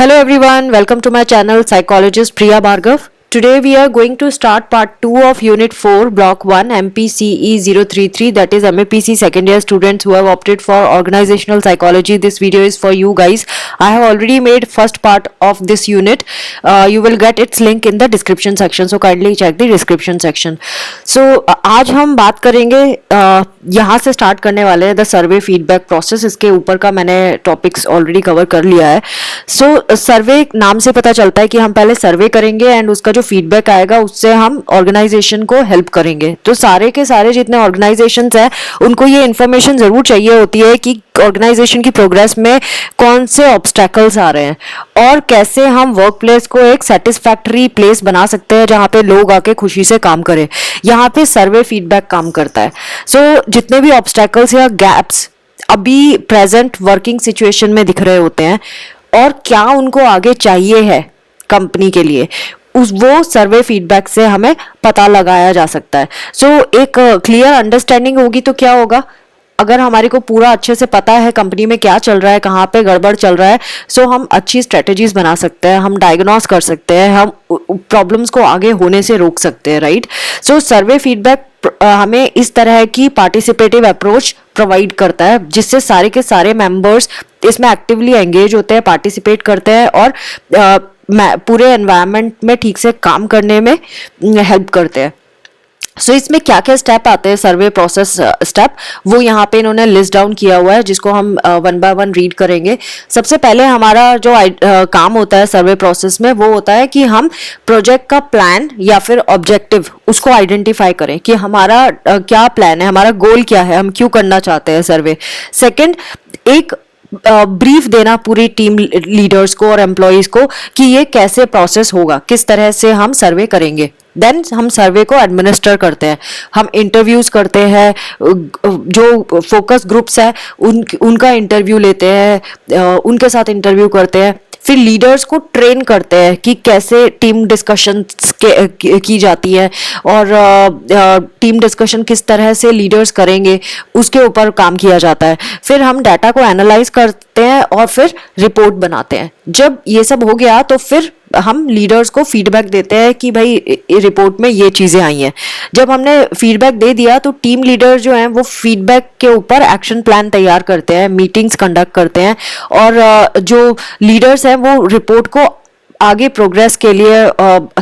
Hello everyone, welcome to my channel Psychologist Priya Bhargav. Today we are going to start part 2 of Unit 4 Block 1 MPCE 033, that is MAPC second year students who have opted for organizational psychology. This video is for you guys. I have already made first part of this unit. You will get its link in the description section, so kindly check the description section. So आज हम बात करेंगे यहाँ से start करने वाले हैं the survey feedback process. इसके ऊपर का मैंने टॉपिक्स ऑलरेडी कवर कर लिया है. सो सर्वे नाम से पता चलता है कि हम पहले सर्वे करेंगे एंड उसका जो फीडबैक आएगा उससे हम ऑर्गेनाइजेशन को हेल्प करेंगे. तो सारे के सारे जितने ऑर्गेनाइजेशंस हैं उनको ये इन्फॉर्मेशन जरूर चाहिए होती है कि ऑर्गेनाइजेशन की प्रोग्रेस में कौन से ऑब्स्टेकल्स आ रहे हैं और कैसे हम वर्क प्लेस को एक सेटिस्फैक्टरी प्लेस बना सकते हैं जहाँ पे लोग आके खुशी से काम करें. यहाँ पे सर्वे फीडबैक काम करता है. सो जितने भी ऑब्स्टेकल्स या गैप्स अभी प्रेजेंट वर्किंग सिचुएशन में दिख रहे होते हैं और क्या उनको आगे चाहिए है कंपनी के लिए, वो सर्वे फीडबैक से हमें पता लगाया जा सकता है. सो एक क्लियर अंडरस्टैंडिंग होगी तो क्या होगा, अगर हमारे को पूरा अच्छे से पता है कंपनी में क्या चल रहा है, कहाँ पे गड़बड़ चल रहा है, सो हम अच्छी स्ट्रेटेजीज बना सकते हैं, हम डायग्नोस कर सकते हैं, हम प्रॉब्लम्स को आगे होने से रोक सकते हैं. राइट. सो सर्वे फीडबैक हमें इस तरह की पार्टिसिपेटिव अप्रोच प्रोवाइड करता है जिससे सारे के सारे मेंबर्स इसमें एक्टिवली एंगेज होते हैं, पार्टिसिपेट करते हैं और पूरे एनवायरनमेंट में ठीक से काम करने में हेल्प करते हैं. सो इसमें क्या क्या स्टेप आते हैं, सर्वे प्रोसेस स्टेप, वो यहाँ पे इन्होंने लिस्ट डाउन किया हुआ है जिसको हम वन बाय वन रीड करेंगे. सबसे पहले हमारा जो काम होता है सर्वे प्रोसेस में वो होता है कि हम प्रोजेक्ट का प्लान या फिर ऑब्जेक्टिव उसको आइडेंटिफाई करें कि हमारा क्या प्लान है, हमारा गोल क्या है, हम क्यों करना चाहते हैं सर्वे. सेकेंड, एक ब्रीफ देना पूरी टीम लीडर्स को और एम्प्लॉयज को कि ये कैसे प्रोसेस होगा, किस तरह से हम सर्वे करेंगे. देन हम सर्वे को एडमिनिस्टर करते हैं, हम इंटरव्यूज करते हैं, जो फोकस ग्रुप्स है उनका इंटरव्यू लेते हैं, उनके साथ इंटरव्यू करते हैं. फिर लीडर्स को ट्रेन करते हैं कि कैसे टीम डिस्कशन की जाती है और टीम डिस्कशन किस तरह से लीडर्स करेंगे उसके ऊपर काम किया जाता है. फिर हम डाटा को एनालाइज करते हैं और फिर रिपोर्ट बनाते हैं. जब ये सब हो गया तो फिर हम लीडर्स को फीडबैक देते हैं कि भाई रिपोर्ट में ये चीजें आई हैं. जब हमने फीडबैक दे दिया तो टीम लीडर जो हैं वो फीडबैक के ऊपर एक्शन प्लान तैयार करते हैं, मीटिंग्स कंडक्ट करते हैं और जो लीडर्स हैं वो रिपोर्ट को आगे प्रोग्रेस के लिए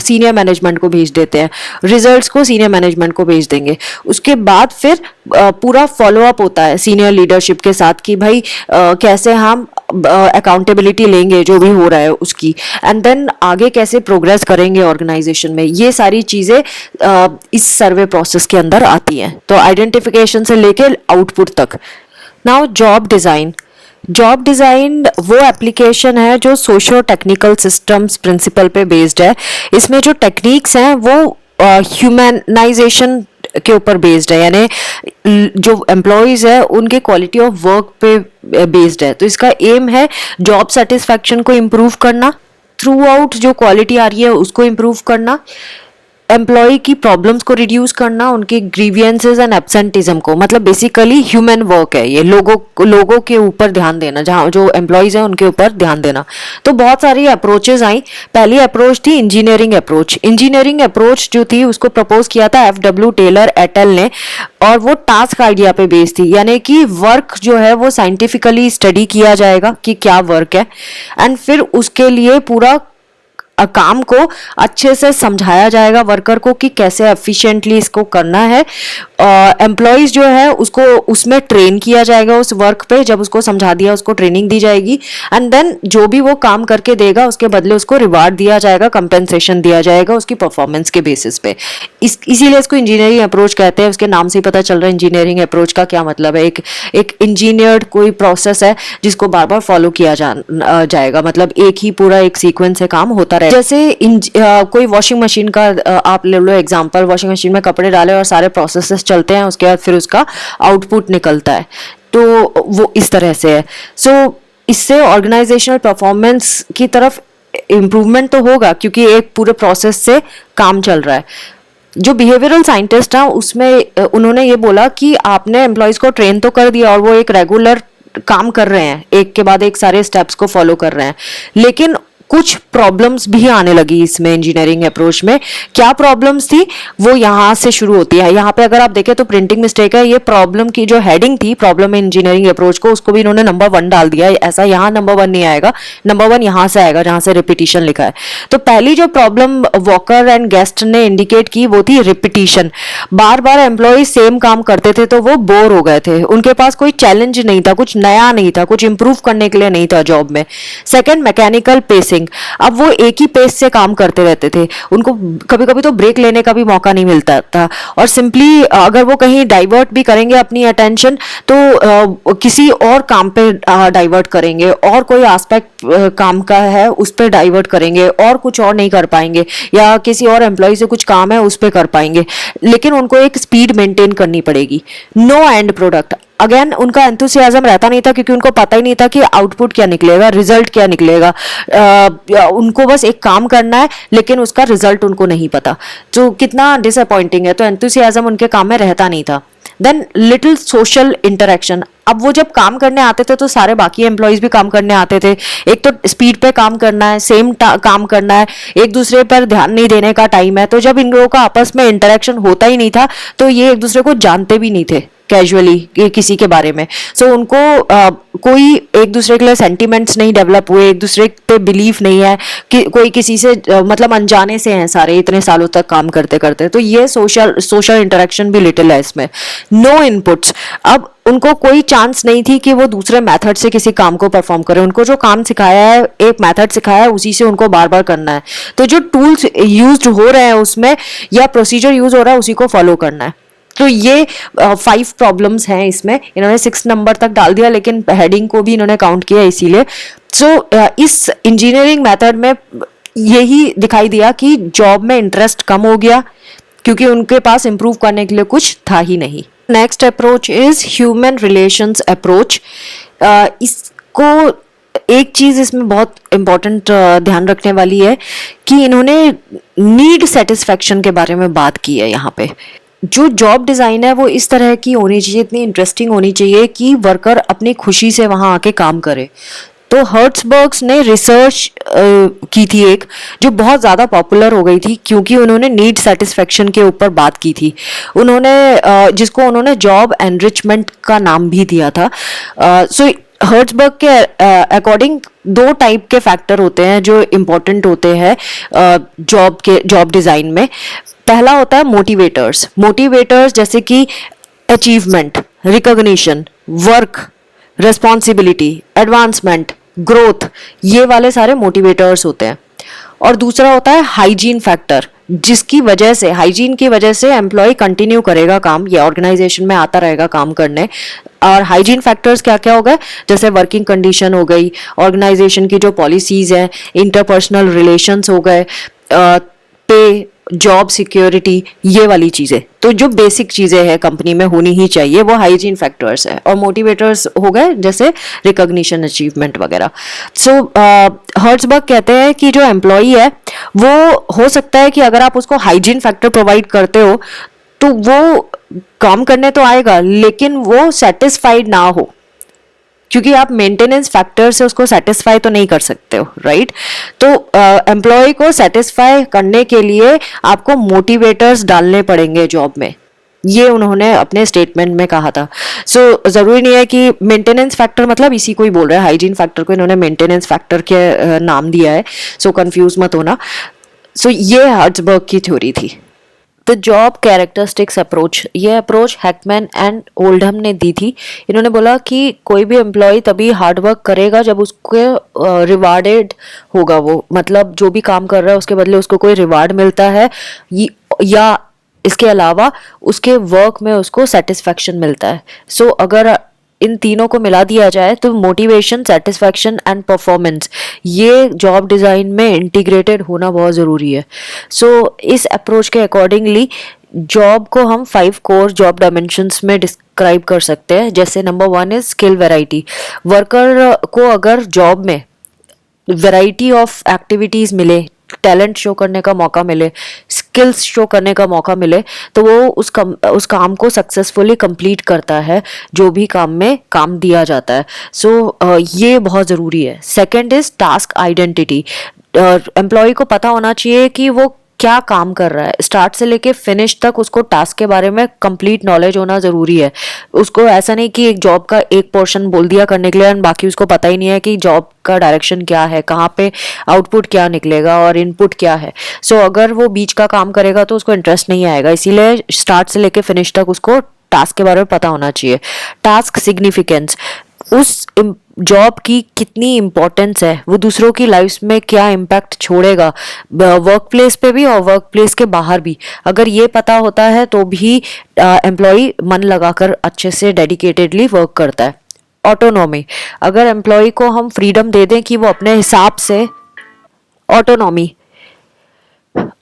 सीनियर मैनेजमेंट को भेज देते हैं, रिजल्ट्स को सीनियर मैनेजमेंट को भेज देंगे. उसके बाद फिर पूरा फॉलोअप होता है सीनियर लीडरशिप के साथ कि भाई कैसे हम अकाउंटेबिलिटी लेंगे जो भी हो रहा है उसकी, एंड देन आगे कैसे प्रोग्रेस करेंगे ऑर्गेनाइजेशन में. ये सारी चीजें इस सर्वे प्रोसेस के अंदर आती हैं. तो आइडेंटिफिकेशन से लेके आउटपुट तक. नाउ जॉब डिज़ाइन वो एप्लीकेशन है जो सोशो टेक्निकल सिस्टम्स प्रिंसिपल पे बेस्ड है. इसमें जो टेक्निक्स हैं वो ह्यूमनाइजेशन के ऊपर बेस्ड है, यानी जो एम्प्लॉयज है उनके क्वालिटी ऑफ वर्क पे बेस्ड है. तो इसका एम है जॉब सेटिस्फैक्शन को इम्प्रूव करना, थ्रू आउट जो क्वालिटी आ रही है उसको इम्प्रूव करना, एम्प्लॉय की प्रॉब्लम्स को रिड्यूस करना, उनके ग्रीवियंसेस एंड एब्सेंटिज्म को, मतलब बेसिकली ह्यूमन वर्क है ये, लोगों के ऊपर ध्यान देना, जहाँ जो एम्प्लॉयज हैं उनके ऊपर ध्यान देना. तो बहुत सारी अप्रोचेस आई. पहली अप्रोच थी इंजीनियरिंग अप्रोच. इंजीनियरिंग अप्रोच जो थी उसको प्रपोज किया था FW टेलर एट एल ने और वो टास्क आइडिया पे बेस्ड थी, यानी कि वर्क जो है वो साइंटिफिकली स्टडी किया जाएगा कि क्या वर्क है एंड फिर उसके लिए पूरा काम को अच्छे से समझाया जाएगा वर्कर को कि कैसे एफिशिएंटली इसको करना है. एम्प्लॉयज जो है उसको उसमें ट्रेन किया जाएगा उस वर्क पे. जब उसको समझा दिया उसको ट्रेनिंग दी जाएगी एंड देन जो भी वो काम करके देगा उसके बदले उसको रिवार्ड दिया जाएगा, कंपेंसेशन दिया जाएगा उसकी परफॉर्मेंस के बेसिस पे. इसीलिए इसको इंजीनियरिंग अप्रोच कहते हैं. उसके नाम से ही पता चल रहा है इंजीनियरिंग अप्रोच का क्या मतलब है. एक इंजीनियर्ड कोई प्रोसेस है जिसको बार बार फॉलो किया जाएगा, मतलब एक ही पूरा एक सीक्वेंस से काम होता रहे. जैसे कोई वॉशिंग मशीन का आप ले लो एग्जांपल. वॉशिंग मशीन में कपड़े डाले और सारे प्रोसेसेस चलते हैं, उसके बाद फिर उसका आउटपुट निकलता है. तो वो इस तरह से है. सो इससे ऑर्गेनाइजेशनल परफॉर्मेंस की तरफ इम्प्रूवमेंट तो होगा क्योंकि एक पूरे प्रोसेस से काम चल रहा है. जो बिहेवियरल साइंटिस्ट हैं उसमें उन्होंने ये बोला कि आपने एम्प्लॉयज को ट्रेन तो कर दिया और वो एक रेगुलर काम कर रहे हैं, एक के बाद एक सारे स्टेप्स को फॉलो कर रहे हैं, लेकिन कुछ प्रॉब्लम्स भी आने लगी इसमें इंजीनियरिंग अप्रोच में। क्या प्रॉब्लम्स थी वो यहाँ से शुरू होती है। यहाँ पे अगर आप देखें तो प्रिंटिंग मिस्टेक है, ये प्रॉब्लम की जो हेडिंग थी प्रॉब्लम इंजीनियरिंग अप्रोच को, उसको भी इन्होंने नंबर 1 डाल दिया है। ऐसा यहाँ नंबर 1 नहीं आएगा, नंबर 1 यहाँ से आएगा जहाँ से रिपीटिशन लिखा है। तो पहली जो प्रॉब्लम वॉकर एंड गेस्ट ने इंडिकेट की वो थी रिपीटिशन। बार बार एम्प्लॉय सेम काम करते थे तो वो बोर हो गए थे, उनके पास कोई चैलेंज नहीं था, कुछ नया नहीं था, कुछ इंप्रूव करने के लिए नहीं था जॉब में। Second, mechanical pacing. अब वो एक ही पेस से काम करते रहते थे, उनको कभी कभी तो ब्रेक लेने का भी मौका नहीं मिलता था, और सिंपली अगर वो कहीं डाइवर्ट भी करेंगे अपनी अटेंशन तो किसी और काम पे डाइवर्ट करेंगे, और कोई एस्पेक्ट काम का है उस पर डाइवर्ट करेंगे, और कुछ और नहीं कर पाएंगे, या किसी और एम्प्लॉय से कुछ काम है उस पर कर पाएंगे, लेकिन उनको एक स्पीड मेंटेन करनी पड़ेगी। No end product. अगेन उनका एंथुसियाज्म रहता नहीं था क्योंकि उनको पता ही नहीं था कि आउटपुट क्या निकलेगा, रिजल्ट क्या निकलेगा। उनको बस एक काम करना है लेकिन उसका रिजल्ट उनको नहीं पता, तो कितना डिसअपॉइंटिंग है। तो एंथुसियाज्म उनके काम में रहता नहीं था। Then little social interaction. अब वो जब काम करने आते थे तो सारे बाकी एम्प्लॉयज भी काम करने आते थे। एक तो स्पीड पे काम करना है, सेम काम करना है, एक दूसरे पर ध्यान नहीं देने का टाइम है। तो जब इन लोगों का आपस में इंटरेक्शन होता ही नहीं था तो ये एक दूसरे को जानते भी नहीं थे कैजुअली किसी के बारे में। सो उनको कोई एक दूसरे के लिए सेंटिमेंट्स नहीं डेवलप हुए, एक दूसरे पे बिलीफ नहीं है कि कोई किसी से मतलब अनजाने से हैं सारे इतने सालों तक काम करते करते। तो ये सोशल इंटरेक्शन भी लिटिल है इसमें। No inputs. अब उनको कोई चांस नहीं थी कि वो दूसरे मेथड से किसी काम को परफॉर्म करें। उनको जो काम सिखाया है, एक मेथड सिखाया है, उसी से उनको बार बार करना है। तो जो टूल्स यूज हो रहे हैं उसमें या प्रोसीजर यूज हो रहा है उसी को फॉलो करना है। तो ये 5 प्रॉब्लम्स हैं इसमें। इन्होंने 6 नंबर तक डाल दिया लेकिन हेडिंग को भी इन्होंने काउंट किया इसीलिए। सो इस इंजीनियरिंग मेथड में यही दिखाई दिया कि जॉब में इंटरेस्ट कम हो गया क्योंकि उनके पास इंप्रूव करने के लिए कुछ था ही नहीं। Next approach is human relations approach. इसको एक चीज इसमें बहुत इंपॉर्टेंट ध्यान रखने वाली है कि इन्होंने नीड सेटिस्फेक्शन के बारे में बात की है। यहाँ पे जो जॉब डिज़ाइन है वो इस तरह की होनी चाहिए, इतनी इंटरेस्टिंग होनी चाहिए कि वर्कर अपनी खुशी से वहाँ आके काम करे। तो हर्ट्सबर्ग्स ने रिसर्च की थी एक, जो बहुत ज़्यादा पॉपुलर हो गई थी क्योंकि उन्होंने नीड सेटिस्फेक्शन के ऊपर बात की थी। उन्होंने जिसको उन्होंने जॉब एनरिचमेंट का नाम भी दिया था। सो हर्ट्सबर्ग के अकॉर्डिंग 2 टाइप के फैक्टर होते हैं जो इम्पोर्टेंट होते हैं जॉब डिज़ाइन में। पहला होता है मोटिवेटर्स जैसे कि achievement, recognition, work, responsibility, advancement, growth, ये वाले सारे मोटिवेटर्स होते हैं। और दूसरा होता है हाइजीन फैक्टर, जिसकी वजह से, हाइजीन की वजह से एम्प्लॉय कंटिन्यू करेगा काम या ऑर्गेनाइजेशन में आता रहेगा काम करने। और हाइजीन फैक्टर्स क्या क्या हो गए, जैसे वर्किंग कंडीशन हो गई, ऑर्गेनाइजेशन की जो पॉलिसीज हैं, इंटरपर्सनल रिलेशंस हो गए, पे, जॉब सिक्योरिटी, ये वाली चीजें। तो जो बेसिक चीजें हैं कंपनी में होनी ही चाहिए वो हाइजीन फैक्टर्स है। और मोटिवेटर्स हो गए जैसे रिकॉग्निशन, अचीवमेंट वगैरह। सो हर्ट्सबर्ग कहते हैं कि जो एम्प्लॉई है वो हो सकता है कि अगर आप उसको हाइजीन फैक्टर प्रोवाइड करते हो तो वो काम करने तो आएगा लेकिन वो सेटिस्फाइड ना हो, क्योंकि आप मेंटेनेंस फैक्टर से उसको सेटिस्फाई तो नहीं कर सकते हो, राइट। तो एम्प्लॉय को सेटिस्फाई करने के लिए आपको मोटिवेटर्स डालने पड़ेंगे जॉब में, ये उन्होंने अपने स्टेटमेंट में कहा था। सो जरूरी नहीं है कि मेंटेनेंस फैक्टर मतलब इसी को ही बोल रहे हैं, हाइजीन फैक्टर को इन्होंने मेंटेनेंस फैक्टर के नाम दिया है। सो कंफ्यूज मत होना। सो ये हर्ट्सबर्ग की थ्योरी थी। द जॉब कैरेक्टरिस्टिक्स अप्रोच, ये अप्रोच हैकमैन एंड ओल्डहम ने दी थी। इन्होंने बोला कि कोई भी एम्प्लॉय तभी हार्ड वर्क करेगा जब उसको रिवार्डेड होगा, वो मतलब जो भी काम कर रहा है उसके बदले उसको कोई रिवार्ड मिलता है, या इसके अलावा उसके वर्क में उसको सेटिस्फेक्शन मिलता है। सो अगर इन तीनों को मिला दिया जाए तो मोटिवेशन, सेटिस्फैक्शन एंड परफॉर्मेंस, ये जॉब डिज़ाइन में इंटीग्रेटेड होना बहुत ज़रूरी है। सो इस अप्रोच के अकॉर्डिंगली जॉब को हम 5 कोर जॉब डायमेंशंस में डिस्क्राइब कर सकते हैं। जैसे number 1 is skill variety. Worker को अगर जॉब में वैरायटी ऑफ एक्टिविटीज़ मिले, टैलेंट शो करने का मौका मिले, स्किल्स शो करने का मौका मिले, तो वो उस काम को सक्सेसफुली कंप्लीट करता है जो भी काम में काम दिया जाता है। सो ये बहुत ज़रूरी है। Second is task identity. Employee को पता होना चाहिए कि वो क्या काम कर रहा है, स्टार्ट से लेके फिनिश तक उसको टास्क के बारे में कंप्लीट नॉलेज होना जरूरी है। उसको ऐसा नहीं कि एक जॉब का एक पोर्शन बोल दिया करने के लिए एंड बाकी उसको पता ही नहीं है कि जॉब का डायरेक्शन क्या है, कहाँ पे आउटपुट क्या निकलेगा और इनपुट क्या है। सो अगर वो बीच का काम करेगा तो उसको इंटरेस्ट नहीं आएगा, इसीलिए स्टार्ट से लेके फिनिश तक उसको टास्क के बारे में पता होना चाहिए। टास्क सिग्निफिकेंस, उस जॉब की कितनी इम्पोर्टेंस है, वो दूसरों की लाइफ में क्या इम्पैक्ट छोड़ेगा, वर्क प्लेस पे भी और वर्क प्लेस के बाहर भी। अगर ये पता होता है तो भी एम्प्लॉय मन लगाकर अच्छे से डेडिकेटेडली वर्क करता है। ऑटोनॉमी, अगर एम्प्लॉय को हम फ्रीडम दे दें कि वो अपने हिसाब से, ऑटोनॉमी,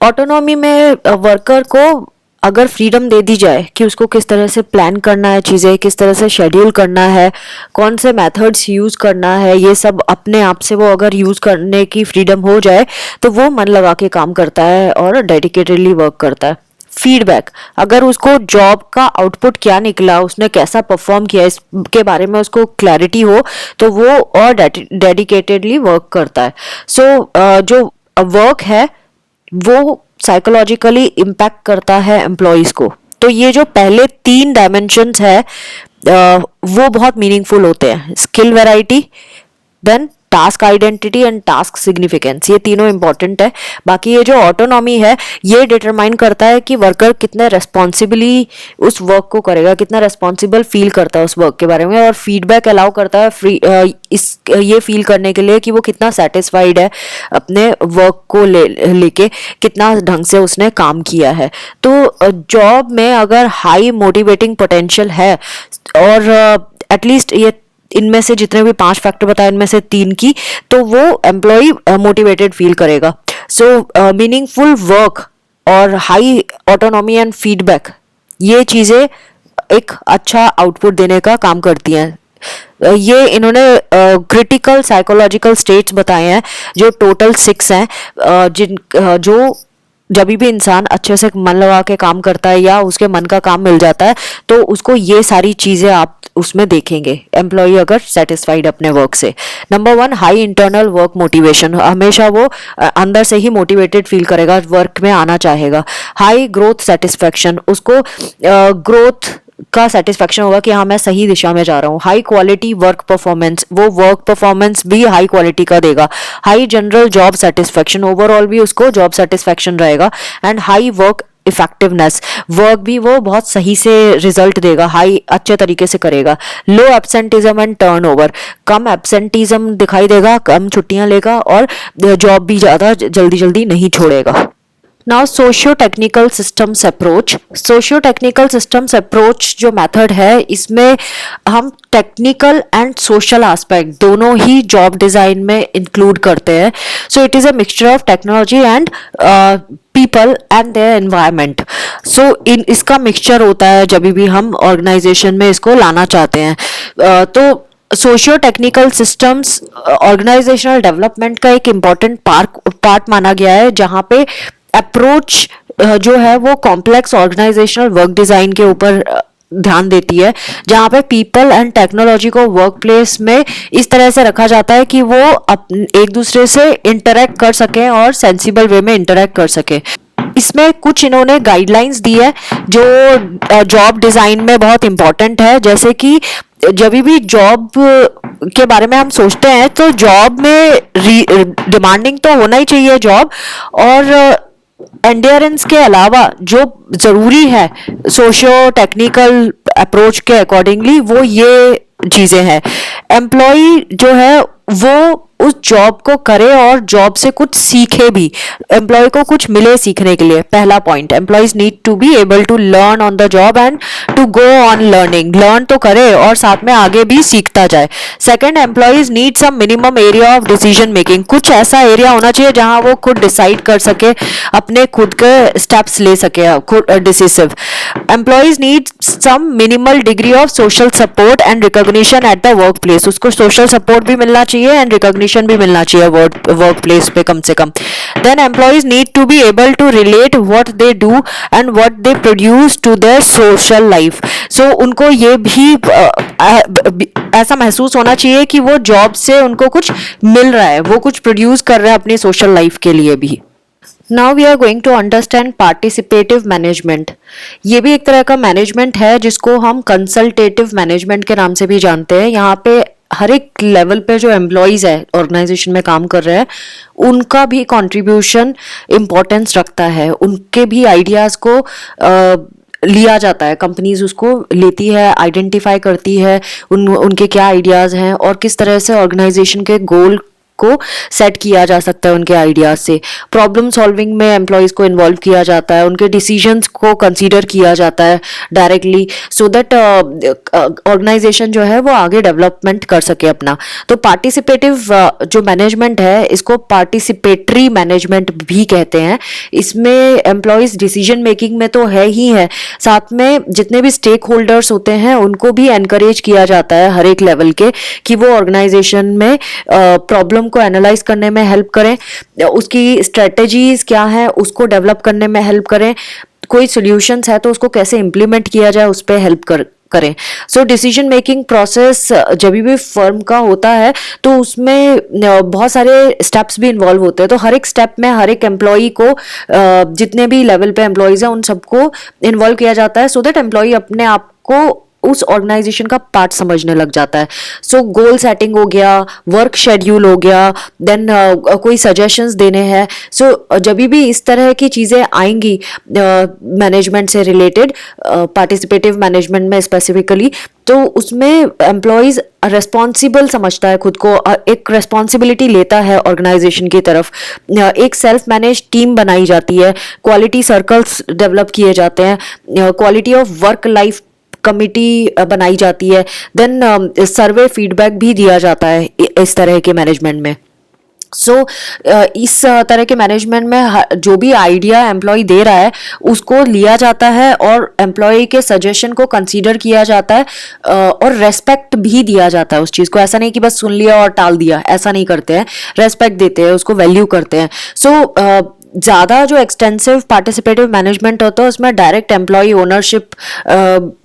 ऑटोनॉमी में वर्कर को अगर फ्रीडम दे दी जाए कि उसको किस तरह से प्लान करना है चीज़ें, किस तरह से शेड्यूल करना है, कौन से मेथड्स यूज़ करना है, ये सब अपने आप से वो अगर यूज़ करने की फ्रीडम हो जाए तो वो मन लगा के काम करता है और डेडिकेटेडली वर्क करता है। फीडबैक, अगर उसको जॉब का आउटपुट क्या निकला, उसने कैसा परफॉर्म किया, इसके बारे में उसको क्लैरिटी हो तो वो और डेडिकेटेडली वर्क करता है। सो जो वर्क है वो साइकोलॉजिकली इम्पैक्ट करता है एम्प्लॉयज को। तो ये जो पहले 3 डायमेंशंस है वो बहुत मीनिंगफुल होते हैं, skill variety, then task identity and task significance, ये तीनों इंपॉर्टेंट है। बाकी ये जो ऑटोनॉमी है ये डिटरमाइन करता है कि वर्कर कितने रेस्पॉन्सिबली उस वर्क को करेगा, कितना रेस्पॉन्सिबल फील करता है उस वर्क के बारे में, और फीडबैक अलाउ करता है ये फील करने के लिए कि वो कितना सेटिस्फाइड है अपने वर्क को लेके, कितना ढंग से उसने काम किया है। तो जॉब में अगर हाई मोटिवेटिंग पोटेंशियल है और एटलीस्ट ये इनमें से जितने भी 5 फैक्टर बताए इनमें से 3 की, तो वो एम्प्लॉय मोटिवेटेड फील करेगा। सो मीनिंगफुल वर्क और हाई ऑटोनॉमी एंड फीडबैक, ये चीज़ें एक अच्छा आउटपुट देने का काम करती हैं। ये इन्होंने क्रिटिकल साइकोलॉजिकल स्टेट्स बताए हैं जो टोटल 6 हैं, जो जब भी इंसान अच्छे से मन लगा के काम करता है या उसके मन का काम मिल जाता है तो उसको ये सारी चीज़ें आप उसमें देखेंगे, एम्प्लॉय अगर सेटिस्फाइड अपने वर्क से। Number 1, high internal work motivation, हमेशा वो अंदर से ही मोटिवेटेड फील करेगा, वर्क में आना चाहेगा। हाई ग्रोथ सेटिस्फैक्शन, उसको ग्रोथ का सेटिस्फैक्शन होगा कि हाँ मैं सही दिशा में जा रहा हूँ। हाई क्वालिटी वर्क परफॉर्मेंस, वो वर्क परफॉर्मेंस भी हाई क्वालिटी का देगा। High general job satisfaction, overall भी उसको जॉब सेटिस्फैक्शन रहेगा। And high work effectiveness, work भी वो बहुत सही से रिजल्ट देगा, हाई अच्छे तरीके से करेगा। लो एब्सेंटिज्म एंड टर्नओवर, कम एब्सेंटिज्म दिखाई देगा, कम छुट्टियां लेगा और जॉब भी ज़्यादा जल्दी जल्दी नहीं छोड़ेगा। Now socio technical systems approach, socio technical systems approach जो मेथड है इसमें हम टेक्निकल एंड सोशल एस्पेक्ट दोनों ही जॉब डिज़ाइन में इंक्लूड करते हैं। So it is a mixture of technology and people and their environment. So इसका मिक्सचर होता है जब भी हम ऑर्गेनाइजेशन में इसको लाना चाहते हैं। तो socio technical systems organisational development का एक इम्पॉर्टेंट पार्ट माना गया है, जहाँ पे अप्रोच जो है वो कॉम्प्लेक्स ऑर्गेनाइजेशनल वर्क डिजाइन के ऊपर ध्यान देती है, जहाँ पे पीपल एंड टेक्नोलॉजी को वर्क प्लेस में इस तरह से रखा जाता है कि वो एक दूसरे से इंटरेक्ट कर सकें और सेंसिबल वे में इंटरेक्ट कर सकें। इसमें कुछ इन्होंने गाइडलाइंस दी है जो जॉब डिज़ाइन में बहुत इम्पोर्टेंट है। जैसे कि जब भी जॉब के बारे में हम सोचते हैं तो जॉब में डिमांडिंग तो होना ही चाहिए जॉब, और एंड्योरेंस के अलावा जो ज़रूरी है सोशियो टेक्निकल अप्रोच के अकॉर्डिंगली वो ये चीज़ें हैं। एम्प्लॉय जो है वो उस जॉब को करे और जॉब से कुछ सीखे भी, एम्प्लॉय को कुछ मिले सीखने के लिए। पहला point, employees need to be able to learn on the job and to go on learning, learn तो करे और साथ में आगे भी सीखता जाए। Second, employees need some minimum area of decision making, कुछ ऐसा एरिया होना चाहिए जहां वो खुद डिसाइड कर सके, अपने खुद के स्टेप्स ले सके, खुद decisive. Employees need some minimal degree of social support and recognition at the work place, उसको सोशल सपोर्ट भी मिलना चाहिए एंड रिकॉग्निशन रिकॉग्निशन भी मिलना चाहिए वर्क प्लेस पे कम से कम. Then employees need to be able to relate what they do and what they produce to their social life. So उनको ये भी ऐसा महसूस होना चाहिए कि वो जॉब से उनको कुछ मिल रहा है, वो कुछ प्रोड्यूस कर रहे हैं अपनी सोशल लाइफ के लिए भी. Now we are going to understand participative management. ये भी एक तरह का मैनेजमेंट है जिसको हम कंसल्टेटिव मैनेजमेंट के नाम से भी जानते हैं. यहाँ पे हर एक लेवल पे जो एम्प्लॉयज है ऑर्गेनाइजेशन में काम कर रहे हैं उनका भी कंट्रीब्यूशन इम्पोर्टेंस रखता है. उनके भी आइडियाज को लिया जाता है, कंपनीज उसको लेती है, आइडेंटिफाई करती है उनके क्या आइडियाज हैं और किस तरह से ऑर्गेनाइजेशन के गोल को सेट किया जा सकता है उनके आइडियाज से. प्रॉब्लम सॉल्विंग में एम्प्लॉयज को इन्वॉल्व किया जाता है, उनके डिसीजंस को कंसीडर किया जाता है डायरेक्टली, सो दैट ऑर्गेनाइजेशन जो है वो आगे डेवलपमेंट कर सके अपना. तो पार्टिसिपेटिव जो मैनेजमेंट है इसको पार्टिसिपेटरी मैनेजमेंट भी कहते हैं. इसमें एम्प्लॉयज डिसीजन मेकिंग में तो है ही है, साथ में जितने भी स्टेक होल्डर्स होते हैं उनको भी एनकरेज किया जाता है हर एक लेवल के कि वो ऑर्गेनाइजेशन में प्रॉब्लम को एनालाइज करने में हेल्प करें, उसकी स्ट्रेटजीज क्या है उसको डेवलप करने में हेल्प करें, कोई सॉल्यूशंस है तो उसको कैसे इम्प्लीमेंट किया जाए उस पर हेल्प करें. सो डिसीजन मेकिंग प्रोसेस जब भी फर्म का होता है तो उसमें बहुत सारे स्टेप्स भी इन्वॉल्व होते हैं. तो हर एक स्टेप में हर एक एम्प्लॉई को जितने भी लेवल पे एम्प्लॉयज हैं उन सबको इन्वॉल्व किया जाता है, सो दैट एम्प्लॉई अपने आप को उस ऑर्गेनाइजेशन का पार्ट समझने लग जाता है. सो गोल सेटिंग हो गया, वर्क शेड्यूल हो गया, देन कोई सजेशंस देने हैं. सो जब भी इस तरह की चीज़ें आएंगी मैनेजमेंट से रिलेटेड, पार्टिसिपेटिव मैनेजमेंट में स्पेसिफिकली, तो उसमें एम्प्लॉयज रेस्पॉन्सिबल समझता है खुद को, एक रेस्पॉन्सिबिलिटी लेता है ऑर्गेनाइजेशन की तरफ. एक सेल्फ मैनेज टीम बनाई जाती है, क्वालिटी सर्कल्स डेवलप किए जाते हैं, quality of work life committee बनाई जाती है, देन सर्वे फीडबैक भी दिया जाता है इस तरह के मैनेजमेंट में. सो इस तरह के मैनेजमेंट में जो भी आइडिया एम्प्लॉय दे रहा है उसको लिया जाता है और एम्प्लॉय के सजेशन को कंसीडर किया जाता है और रेस्पेक्ट भी दिया जाता है उस चीज़ को. ऐसा नहीं कि बस सुन लिया और टाल दिया, ऐसा नहीं करते हैं, रेस्पेक्ट देते हैं, उसको वैल्यू करते हैं. सो ज़्यादा जो एक्सटेंसिव पार्टिसिपेटिव मैनेजमेंट होता है उसमें डायरेक्ट एम्प्लॉय ओनरशिप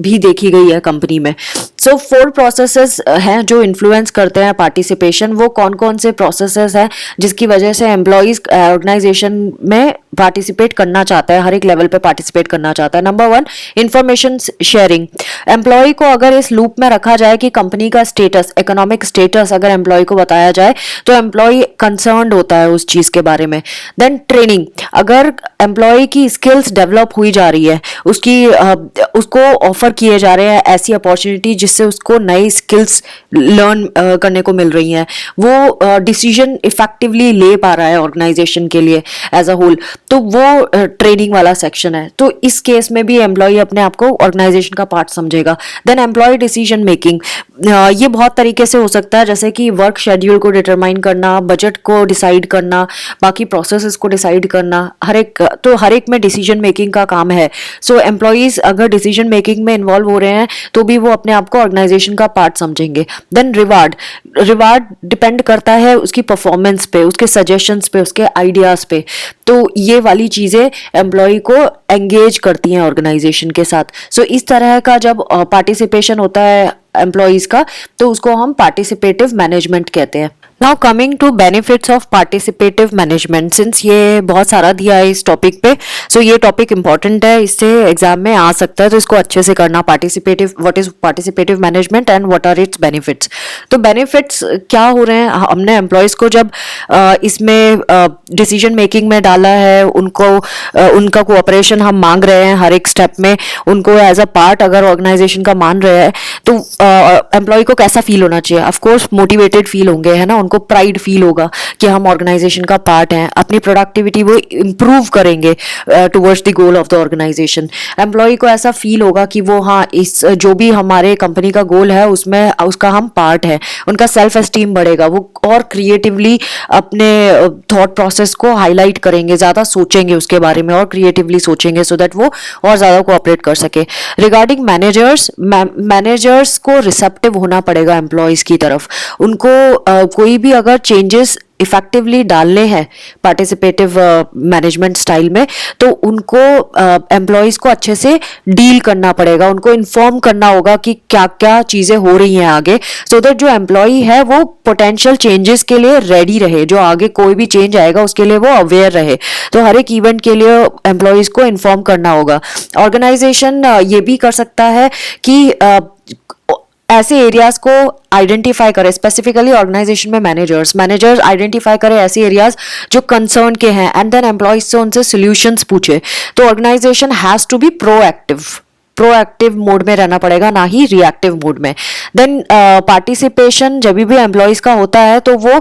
भी देखी गई है कंपनी में. सो 4 प्रोसेसेस हैं जो इन्फ्लुएंस करते हैं पार्टिसिपेशन. वो कौन कौन से प्रोसेसेस हैं जिसकी वजह से एम्प्लॉयज ऑर्गेनाइजेशन में पार्टिसिपेट करना चाहता है, हर एक लेवल पे पार्टिसिपेट करना चाहता है. Number 1, information sharing. एम्प्लॉय को अगर इस लूप में रखा जाए कि कंपनी का स्टेटस, इकोनॉमिक स्टेटस अगर एम्प्लॉय को बताया जाए तो एम्प्लॉय कंसर्न्ड होता है उस चीज़ के बारे में. देन ट्रेनिंग, अगर एम्प्लॉय की स्किल्स डेवलप हुई जा रही है, उसको ऑफर किए जा रहे हैं ऐसी अपॉर्चुनिटी जिससे उसको नई स्किल्स लर्न करने को मिल रही हैं, वो डिसीजन इफेक्टिवली ले पा रहा है ऑर्गेनाइजेशन के लिए एज अ होल, तो वो ट्रेनिंग वाला सेक्शन है. तो इस केस में भी एम्प्लॉय अपने आप को ऑर्गेनाइजेशन का पार्ट समझेगा. देन एम्प्लॉय डिसीजन मेकिंग, ये बहुत तरीके से हो सकता है, जैसे कि वर्क शेड्यूल को डिटरमाइन करना, बजट को डिसाइड करना, बाकी प्रोसेसेस को डिसाइड करना, हर एक में डिसीजन मेकिंग का काम है. सो एम्प्लॉयज अगर डिसीजन मेकिंग में इन्वॉल्व हो रहे हैं तो भी वो अपने आप को ऑर्गेनाइजेशन का पार्ट समझेंगे. देन रिवार्ड डिपेंड करता है उसकी परफॉर्मेंस पे, उसके सजेशंस पे, उसके आइडियाज पे. तो ये वाली चीजें एम्प्लॉय को एंगेज करती हैं ऑर्गेनाइजेशन के साथ. सो इस तरह का जब पार्टिसिपेशन होता है एम्प्लॉयज का तो उसको हम पार्टिसिपेटिव मैनेजमेंट कहते हैं. Now coming to benefits of participative management, since ये बहुत सारा दिया है इस टॉपिक पे, सो ये टॉपिक इंपॉर्टेंट है, इससे एग्जाम में आ सकता है, तो इसको अच्छे से करना. What is participative management and what are its benefits. तो बेनिफिट्स क्या हो रहे हैं, हमने एम्प्लॉयज को जब इसमें डिसीजन मेकिंग में डाला है, उनका कोऑपरेशन हम मांग रहे हैं हर एक स्टेप में, उनको एज अ पार्ट अगर ऑर्गेनाइजेशन का मान रहे हैं, तो एम्प्लॉय को कैसा फील होना चाहिए? ऑफकोर्स मोटिवेटेड फील होंगे, है ना, उनको प्राइड फील होगा कि हम ऑर्गेनाइजेशन का पार्ट हैं, अपनी प्रोडक्टिविटी वो इम्प्रूव करेंगे towards the goal of the organisation. Employee को ऐसा फील होगा कि वो हाँ, इस जो भी हमारे कंपनी का गोल है उसमें उसका हम पार्ट है. उनका सेल्फ एस्टीम बढ़ेगा, वो और क्रिएटिवली अपने थॉट प्रोसेस को हाईलाइट करेंगे, ज़्यादा सोचेंगे उसके बारे में और क्रिएटिवली सोचेंगे, सो दैट वो और ज़्यादा कोऑपरेट कर सके. रिगार्डिंग मैनेजर्स को रिसेप्टिव होना पड़ेगा एम्प्लॉयज़ की तरफ. उनको कोई कोई भी अगर चेंजेस इफेक्टिवली डालने हैं पार्टिसिपेटिव मैनेजमेंट स्टाइल में, तो उनको एम्प्लॉयज को अच्छे से डील करना पड़ेगा, उनको इन्फॉर्म करना होगा कि क्या क्या चीजें हो रही हैं आगे, सो दैट जो एम्प्लॉय है वो पोटेंशियल चेंजेस के लिए रेडी रहे, जो आगे कोई भी चेंज आएगा उसके लिए वो अवेयर रहे। तो हर एक इवेंट के लिए एम्प्लॉयज को इन्फॉर्म करना होगा। ऑर्गेनाइजेशन ये भी कर सकता है कि ऐसे एरियाज को आइडेंटिफाई करे, स्पेसिफिकली ऑर्गेनाइजेशन में मैनेजर्स आइडेंटिफाई करे ऐसे एरियाज जो कंसर्न के हैं, एंड देन एम्प्लॉयज से उनसे सॉल्यूशंस पूछे। तो organisation has to be proactive mode में रहना पड़ेगा, ना ही रिएक्टिव मोड में। देन पार्टिसिपेशन जब भी एम्प्लॉयज का होता है तो वो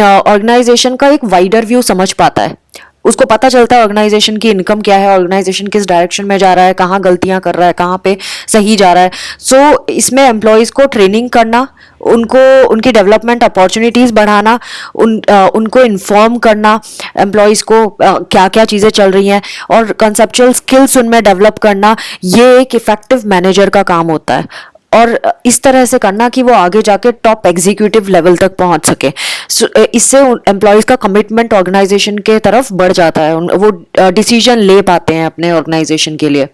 ऑर्गेनाइजेशन का एक वाइडर व्यू समझ पाता है, उसको पता चलता है ऑर्गेनाइजेशन की इनकम क्या है, ऑर्गेनाइजेशन किस डायरेक्शन में जा रहा है, कहाँ गलतियां कर रहा है, कहाँ पे सही जा रहा है। सो इसमें एम्प्लॉयज को ट्रेनिंग करना, उनको उनकी डेवलपमेंट अपॉर्चुनिटीज बढ़ाना, उनको इन्फॉर्म करना एम्प्लॉयज को क्या क्या चीज़ें चल रही हैं, और कंसेप्चुअल स्किल्स उनमें डेवलप करना, ये एक इफेक्टिव मैनेजर का काम होता है। और इस तरह से करना कि वो आगे जाके टॉप एग्जीक्यूटिव लेवल तक पहुंच सके। इससे एम्प्लॉयज का कमिटमेंट ऑर्गेनाइजेशन के तरफ बढ़ जाता है, वो डिसीजन ले पाते हैं अपने ऑर्गेनाइजेशन के लिए।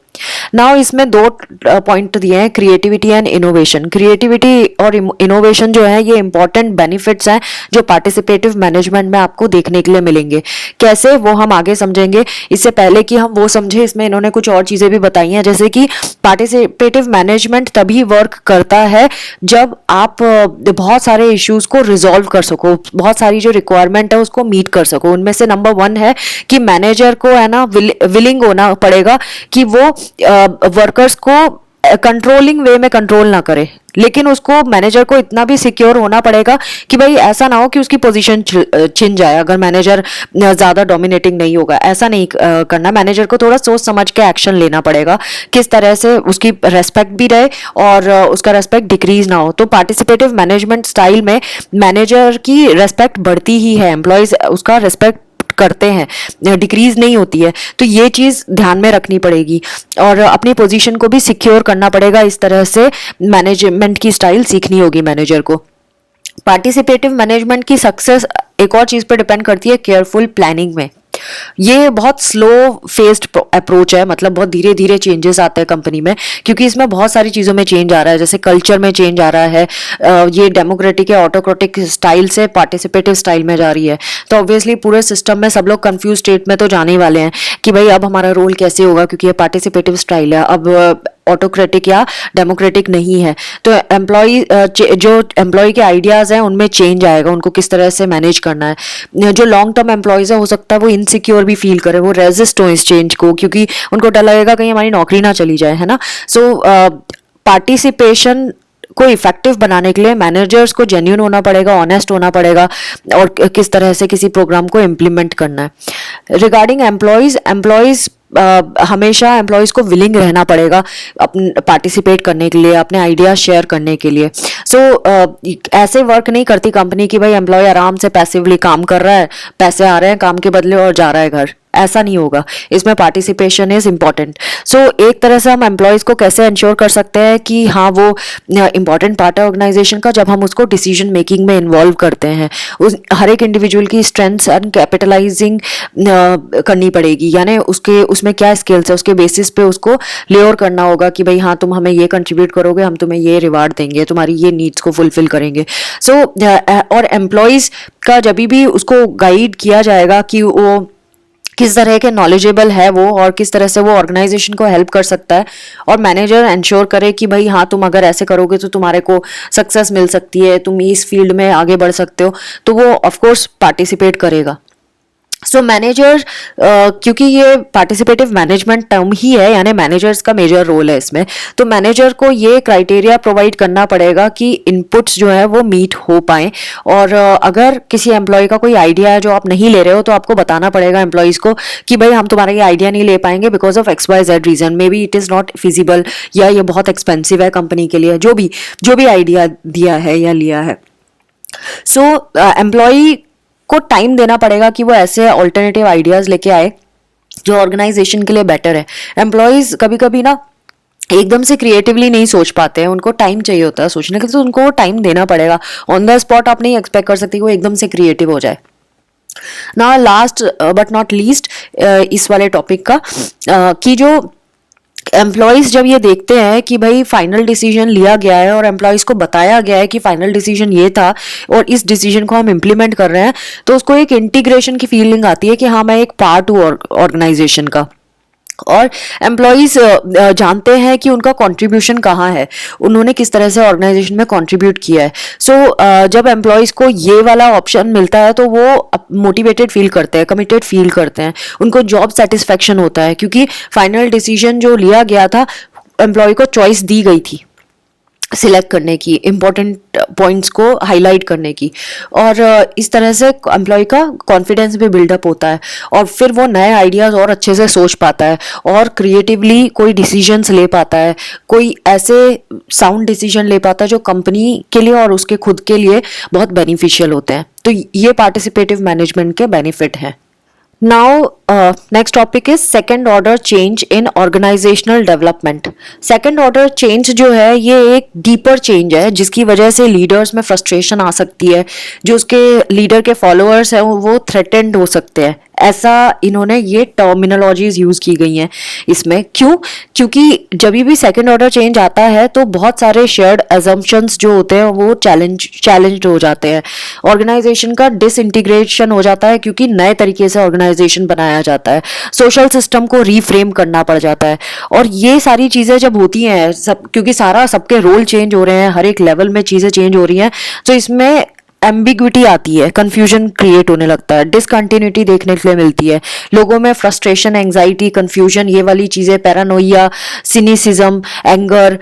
नाउ इसमें दो पॉइंट दिए हैं, क्रिएटिविटी एंड इनोवेशन। क्रिएटिविटी और इनोवेशन जो है ये इंपॉर्टेंट बेनिफिट्स हैं जो पार्टिसिपेटिव मैनेजमेंट में आपको देखने के लिए मिलेंगे। कैसे, वो हम आगे समझेंगे। इससे पहले कि हम वो समझे, इसमें इन्होंने कुछ और चीजें भी बताई हैं, जैसे कि पार्टिसिपेटिव मैनेजमेंट तभी वर्क करता है जब आप बहुत सारे इश्यूज को रिजॉल्व कर सको, बहुत सारी जो रिक्वायरमेंट है उसको मीट कर सको। उनमें से नंबर 1 है कि मैनेजर को है ना विलिंग होना पड़ेगा कि वो वर्कर्स को कंट्रोलिंग वे में कंट्रोल ना करे, लेकिन उसको मैनेजर को इतना भी सिक्योर होना पड़ेगा कि भाई ऐसा ना हो कि उसकी पोजीशन छिन जाए अगर मैनेजर ज्यादा डोमिनेटिंग नहीं होगा। ऐसा नहीं करना, मैनेजर को थोड़ा सोच समझ के एक्शन लेना पड़ेगा, किस तरह से उसकी रेस्पेक्ट भी रहे और उसका रेस्पेक्ट डिक्रीज ना हो। तो पार्टिसिपेटिव मैनेजमेंट स्टाइल में मैनेजर की रेस्पेक्ट बढ़ती ही है, एम्प्लॉयज उसका रेस्पेक्ट करते हैं, डिक्रीज नहीं होती है। तो ये चीज ध्यान में रखनी पड़ेगी और अपनी पोजीशन को भी सिक्योर करना पड़ेगा। इस तरह से मैनेजमेंट की स्टाइल सीखनी होगी मैनेजर को। पार्टिसिपेटिव मैनेजमेंट की सक्सेस एक और चीज पर डिपेंड करती है, केयरफुल प्लानिंग में। ये बहुत स्लो फेस्ड अप्रोच है, मतलब बहुत धीरे धीरे चेंजेस आते हैं कंपनी में, क्योंकि इसमें बहुत सारी चीज़ों में चेंज आ रहा है, जैसे कल्चर में चेंज आ रहा है। ये डेमोक्रेटिक या ऑटोक्रेटिक स्टाइल से पार्टिसिपेटिव स्टाइल में जा रही है। तो ऑब्वियसली पूरे सिस्टम में सब लोग कंफ्यूज स्टेट में तो जाने ही वाले हैं कि भाई अब हमारा रोल कैसे होगा, क्योंकि ये पार्टिसिपेटिव स्टाइल है, अब ऑटोक्रेटिक या डेमोक्रेटिक नहीं है। तो जो एम्प्लॉय के आइडियाज हैं उनमें चेंज आएगा, उनको किस तरह से मैनेज करना है। जो लॉन्ग टर्म एम्प्लॉयज है, हो सकता है वो इनसिक्योर भी फील करे, वो रेजिस्ट हो इस चेंज को, क्योंकि उनको डर लगेगा कहीं हमारी नौकरी ना चली जाए, है ना। सो पार्टिसिपेशन को इफेक्टिव बनाने के लिए मैनेजर्स को जेन्युइन होना पड़ेगा, ऑनेस्ट होना पड़ेगा, और किस तरह से किसी प्रोग्राम को इम्प्लीमेंट करना है। रिगार्डिंग एम्प्लॉयज हमेशा एम्प्लॉयज को विलिंग रहना पड़ेगा अपने पार्टिसिपेट करने के लिए, अपने आइडिया शेयर करने के लिए। ऐसे वर्क नहीं करती कंपनी कि भाई एम्प्लॉय आराम से पैसिवली काम कर रहा है, पैसे आ रहे हैं काम के बदले और जा रहा है घर, ऐसा नहीं होगा। इसमें पार्टिसिपेशन इज इम्पॉर्टेंट। एक तरह से हम एम्प्लॉयज को कैसे इंश्योर कर सकते हैं कि हाँ वो इंपॉर्टेंट पार्ट है ऑर्गेनाइजेशन का, जब हम उसको डिसीजन मेकिंग में इन्वॉल्व करते हैं। हर एक इंडिविजुअल की स्ट्रेंथ्स एंड कैपिटलाइजिंग करनी पड़ेगी, यानी उसमें क्या स्किल्स है उसके बेसिस पे उसको लेयर करना होगा कि भाई हाँ तुम हमें ये कंट्रीब्यूट करोगे, हम तुम्हें ये रिवार्ड देंगे, तुम्हारी ये नीड्स को फुलफिल करेंगे। और एम्प्लॉयज का जब भी उसको गाइड किया जाएगा कि वो किस तरह के नॉलेजेबल है वो और किस तरह से वो ऑर्गेनाइजेशन को हेल्प कर सकता है, और मैनेजर इंश्योर करे कि भाई हाँ तुम अगर ऐसे करोगे तो तुम्हारे को सक्सेस मिल सकती है, तुम इस फील्ड में आगे बढ़ सकते हो, तो वो ऑफ कोर्स पार्टिसिपेट करेगा। मैनेजर क्योंकि ये पार्टिसिपेटिव मैनेजमेंट टर्म ही है, यानी मैनेजर्स का मेजर रोल है इसमें, तो मैनेजर को ये क्राइटेरिया प्रोवाइड करना पड़ेगा कि इनपुट्स जो है वो मीट हो पाए। और अगर किसी एम्प्लॉय का कोई आइडिया है जो आप नहीं ले रहे हो, तो आपको बताना पड़ेगा एम्प्लॉयज को कि भाई हम तुम्हारा ये आइडिया नहीं ले पाएंगे because of XYZ reason, may be it is not feasible, या ये बहुत एक्सपेंसिव है कंपनी के लिए, जो भी आइडिया दिया है या लिया है। एम्प्लॉय को टाइम देना पड़ेगा कि वो ऐसे ऑल्टरनेटिव आइडियाज लेके आए जो ऑर्गेनाइजेशन के लिए बेटर है। एम्प्लॉयज कभी कभी ना एकदम से क्रिएटिवली नहीं सोच पाते हैं, उनको टाइम चाहिए होता है सोचने के लिए, तो उनको टाइम देना पड़ेगा। ऑन द स्पॉट आप नहीं एक्सपेक्ट कर सकते कि वो एकदम से क्रिएटिव हो जाए। ना लास्ट बट नॉट लीस्ट इस वाले टॉपिक का कि जो एम्प्लॉयज़ जब ये देखते हैं कि भाई फाइनल डिसीजन लिया गया है और एम्प्लॉयज़ को बताया गया है कि फाइनल डिसीजन ये था और इस डिसीजन को हम इम्प्लीमेंट कर रहे हैं, तो उसको एक इंटीग्रेशन की फीलिंग आती है कि हाँ मैं एक पार्ट हूँ ऑर्गेनाइजेशन का। और एम्प्लॉयज़ जानते हैं कि उनका कंट्रीब्यूशन कहाँ है, उन्होंने किस तरह से ऑर्गेनाइजेशन में कंट्रीब्यूट किया है। सो जब एम्प्लॉयज़ को ये वाला ऑप्शन मिलता है तो वो मोटिवेटेड फील करते हैं, कमिटेड फील करते हैं, उनको जॉब सेटिस्फेक्शन होता है, क्योंकि फाइनल डिसीजन जो लिया गया था एम्प्लॉय को चॉइस दी गई थी सिलेक्ट करने की, इम्पोर्टेंट पॉइंट्स को हाईलाइट करने की, और इस तरह से एम्प्लॉय का कॉन्फिडेंस भी बिल्डअप होता है और फिर वो नए आइडियाज़ और अच्छे से सोच पाता है और क्रिएटिवली कोई डिसीजंस ले पाता है, कोई ऐसे साउंड डिसीजन ले पाता है जो कंपनी के लिए और उसके खुद के लिए बहुत बेनिफिशियल होते हैं। तो ये पार्टिसिपेटिव मैनेजमेंट के बेनिफिट हैं। Now, next topic is second order change in organizational development. Second order change जो है ये एक deeper change है जिसकी वजह से leaders में frustration आ सकती है, जो उसके leader के followers हैं वो threatened हो सकते हैं। ऐसा इन्होंने ये टर्मिनोलॉजीज यूज की गई हैं इसमें। क्यों? क्योंकि जब भी सेकेंड ऑर्डर चेंज आता है तो बहुत सारे शेयर्ड अजम्पशंस जो होते हैं वो चैलेंज्ड हो जाते हैं, ऑर्गेनाइजेशन का डिसइंटीग्रेशन हो जाता है क्योंकि नए तरीके से ऑर्गेनाइजेशन बनाया जाता है, सोशल सिस्टम को रीफ्रेम करना पड़ जाता है। और ये सारी चीज़ें जब होती हैं सब, क्योंकि सबके रोल चेंज हो रहे हैं, हर एक लेवल में चीज़ें चेंज हो रही हैं, तो इसमें एम्बिग्विटी आती है, कंफ्यूजन क्रिएट होने लगता है, डिसकंटिन्यूटी देखने के लिए मिलती है, लोगों में फ्रस्ट्रेशन, एंजाइटी, कंफ्यूजन, ये वाली चीज़ें, पैरानोइया, सिनिसिज्म, एंगर,